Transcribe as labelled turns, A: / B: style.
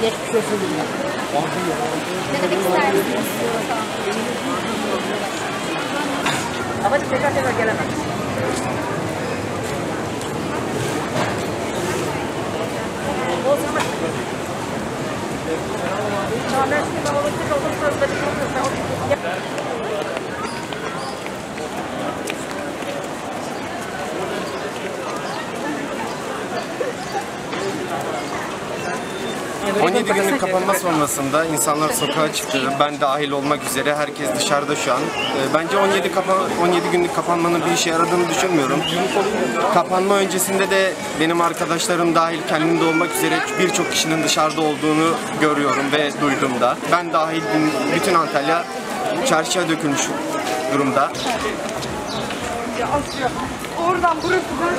A: Geçmiş olsun. Ne demek istersiniz? Ama tekrar gelemem. O zaman ben şimdi babamın tek olduğum sırasında bir şey yok.
B: 17 günlük kapanma sonrasında insanlar sokağa çıktı. Ben dahil olmak üzere herkes dışarıda şu an. Bence 17 günlük kapanmanın bir işe yaradığını düşünmüyorum. Kapanma öncesinde de benim arkadaşlarım dahil kendimde olmak üzere birçok kişinin dışarıda olduğunu görüyorum ve duydum da. Ben dahil bütün Antalya çarşıya dökülmüş durumda.
C: Oradan burası da...